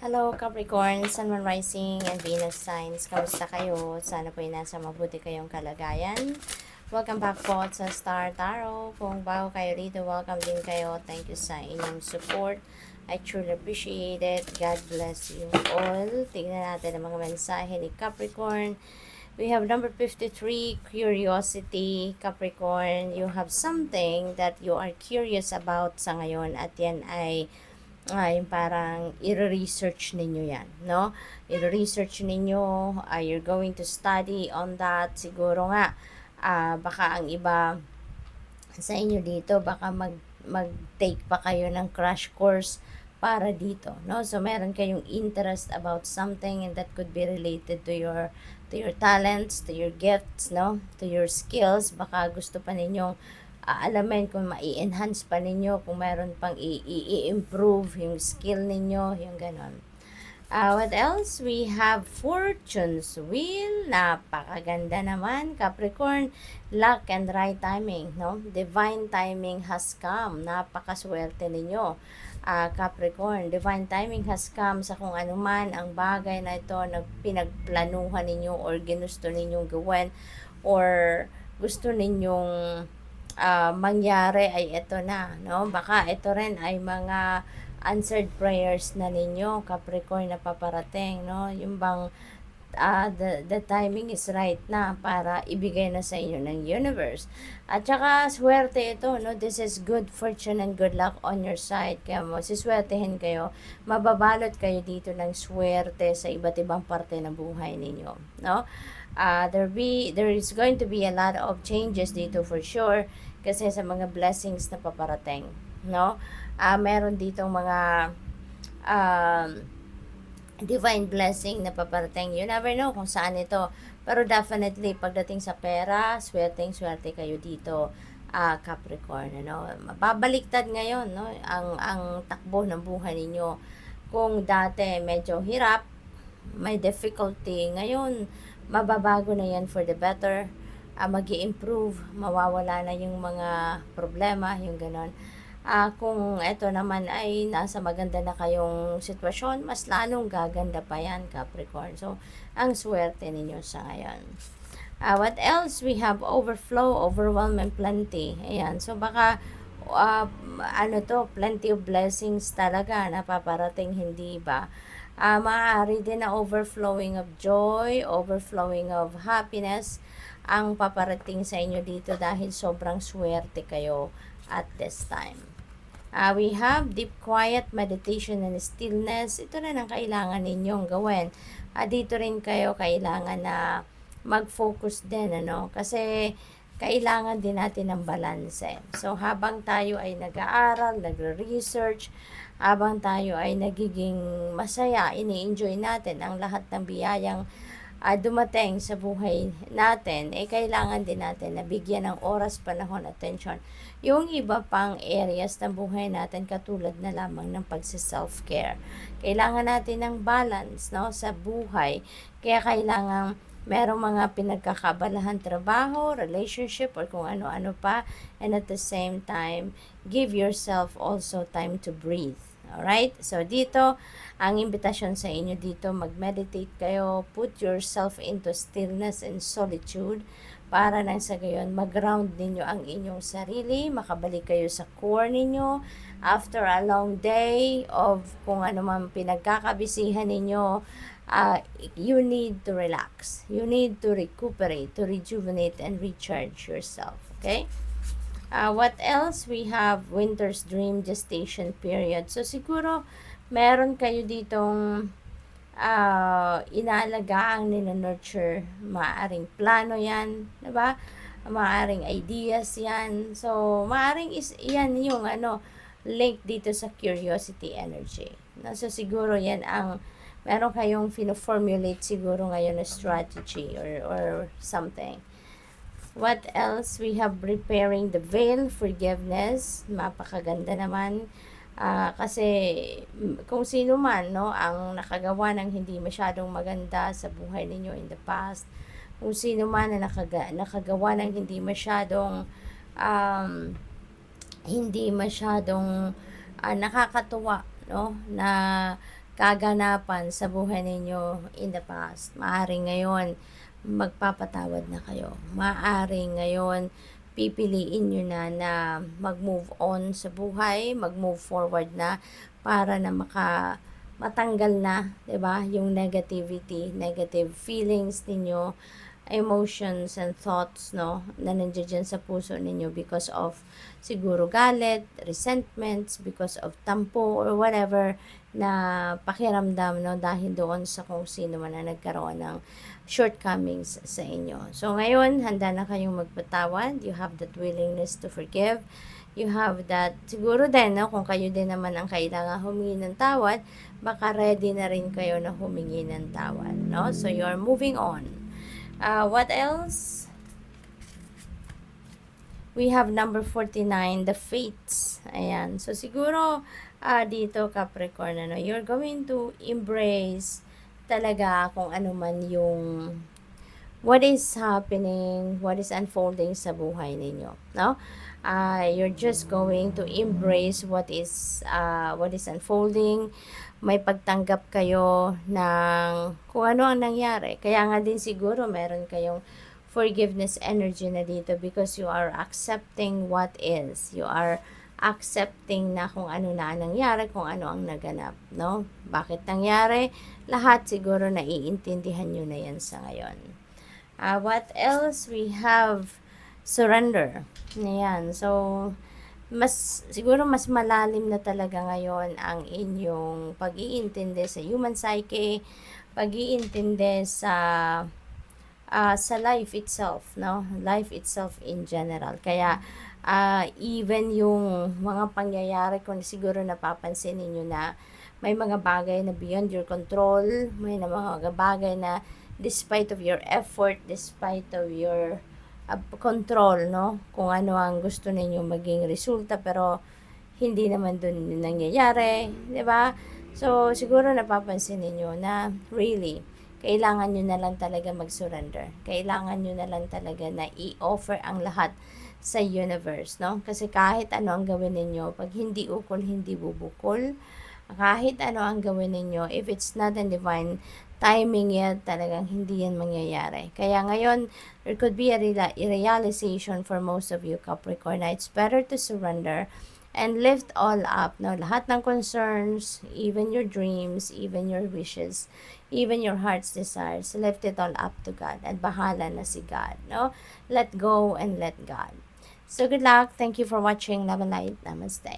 Hello Capricorn, Sun, Moon, Rising, and Venus signs. Kamusta kayo? Sana po ay nasa mabuti kayong kalagayan. Welcome back po sa Star Tarot. Kung bago kayo rito, welcome din kayo. Thank you sa inyong support. I truly appreciate it. God bless you all. Tignan natin ang mga mensahe ni Capricorn. We have number 53, curiosity. Capricorn, you have something that you are curious about sa ngayon at yan ay yung parang i-research ninyo yan, no? I-research ninyo, you're going to study on that. Siguro nga, baka ang iba sa inyo dito, baka mag-take pa kayo ng crash course para dito, no? So, meron kayong interest about something and that could be related to your talents, to your gifts, no? To your skills. Baka gusto pa ninyong alamin kung ma-enhance pa ninyo, kung meron pang i-improve yung skill ninyo, yung ganon. What else? We have Fortune's Wheel. Napakaganda naman, Capricorn. Luck and right timing, no? Divine timing has come. Napakaswerte ninyo, Capricorn. Divine timing has come sa kung ano man ang bagay na ito na pinagplanuhan ninyo or ginusto ninyong gawin or gusto ninyong mangyari ay ito na, no? Baka ito rin ay mga answered prayers na ninyo, Capricorn, na paparating, no? Yung bang the timing is right na para ibigay na sa inyo ng universe. At saka swerte ito, no? This is good fortune and good luck on your side. Kaya mo siswertehin kayo, mababalot kayo dito ng swerte sa iba't ibang parte ng buhay ninyo, no? There is going to be a lot of changes dito for sure kasi sa mga blessings na paparating, no? Meron ditong mga divine blessing na paparating. You never know kung saan ito, pero definitely pagdating sa pera, swerte kayo dito, Capricorn, ano? Mababaliktad ngayon, no? Ang takbo ng buhay ninyo. Kung dati medyo hirap, may difficulty, ngayon mababago na yan for the better. Mag-i-improve, mawawala na yung mga problema, yung ganon. Kung eto naman ay nasa maganda na kayong sitwasyon, mas lalong gaganda pa yan, Capricorn. So, ang swerte ninyo sa ngayon. What else? We have overflow, overwhelm, and plenty. Ayan. So, baka plenty of blessings talaga na paparating, hindi ba? Maaari din na overflowing of joy, overflowing of happiness ang paparating sa inyo dito dahil sobrang swerte kayo at this time. We have deep quiet, meditation, and stillness. Ito rin ang kailangan ninyong gawin. Dito rin kayo kailangan na mag-focus din, ano? Kasi kailangan din natin ng balanse. So, habang tayo ay nag-aaral, nagre-research, habang tayo ay nagiging masaya, ini-enjoy natin ang lahat ng biyayang dumating sa buhay natin, kailangan din natin na bigyan ng oras, panahon, attention yung iba pang areas ng buhay natin katulad na lamang ng pagsi-self-care. Kailangan natin ng balance, no, sa buhay. Kaya kailangan merong mga pinagkakabalahan trabaho, relationship, or kung ano-ano pa. And at the same time, give yourself also time to breathe. Alright? So, dito, ang imbitasyon sa inyo dito, mag-meditate kayo, put yourself into stillness and solitude, para nang sa gayon, mag-ground ninyo ang inyong sarili, makabalik kayo sa core ninyo, after a long day of kung ano man pinagkakabisihan ninyo, you need to relax. You need to recuperate, to rejuvenate, and recharge yourself. Okay? What else? We have winter's dream, gestation period. So, siguro, meron kayo ditong inaalagaan, nina-nurture. Maaring plano yan, diba? Maaring ideas yan. So, maaring yan yung link dito sa curiosity energy. So, siguro yan ang meron kayong formulate siguro ngayon na strategy or something. What else? We have repairing the veil, forgiveness. Mapakaganda naman. Kasi kung sino man, no, ang nakagawa ng hindi masyadong maganda sa buhay ninyo in the past, kung sino man na nakagawa ng hindi masyadong nakakatuwa, no, na kaganapan sa buhay ninyo in the past. Maaaring ngayon, magpapatawad na kayo. Maaaring ngayon, pipiliin nyo na mag-move on sa buhay, mag-move forward na para na matanggal na, 'di ba? Yung negativity, negative feelings ninyo, emotions and thoughts, no, na nandiyan sa puso ninyo because of siguro galit, resentments, because of tampo or whatever na pakiramdam, no, dahil doon sa kung sino man na nagkaroon ng shortcomings sa inyo. So ngayon, handa na kayong magpatawad. You have that willingness to forgive. You have that, siguro din, no, kung kayo din naman ang kailangan humingi ng tawad, baka ready na rin kayo na humingi ng tawad, no? So you are moving on. What else? We have number 49, the fates. Ayan. So, siguro, dito, Capricorn, ano, you're going to embrace talaga kung ano man yung what is happening, what is unfolding sa buhay ninyo, no? You're just going to embrace what is unfolding. May pagtanggap kayo ng kung ano ang nangyari. Kaya nga din siguro meron kayong forgiveness energy na dito because you are accepting what is. You are accepting na kung ano na nangyari, kung ano ang naganap, no? Bakit nangyari? Lahat siguro naiintindihan nyo na yan sa ngayon. What else? We have surrender. Ayan. So, siguro mas malalim na talaga ngayon ang inyong pag-iintindi sa human psyche, pag-iintindi sa life itself, no? Life itself in general. Kaya, even yung mga pangyayari, kung siguro napapansin ninyo na may mga bagay na beyond your control, may mga bagay na despite of your effort, despite of your control, no? Kung ano ang gusto ninyo maging resulta, pero hindi naman dun nangyayari, di ba? So, siguro napapansin ninyo na really, kailangan nyo na lang talaga mag-surrender. Kailangan nyo na lang talaga na i-offer ang lahat sa universe, no? Kasi kahit ano ang gawin ninyo, pag hindi ukol, hindi bubukol. Kahit ano ang gawin ninyo, if it's not in divine timing yet, talagang hindi yan mangyayari. Kaya ngayon, there could be a realization for most of you, Capricorn, na it's better to surrender and lift all up, no? Lahat ng concerns, even your dreams, even your wishes, even your heart's desires, lift it all up to God. At bahala na si God, no? Let go and let God. So good luck. Thank you for watching. Love and light. Namaste.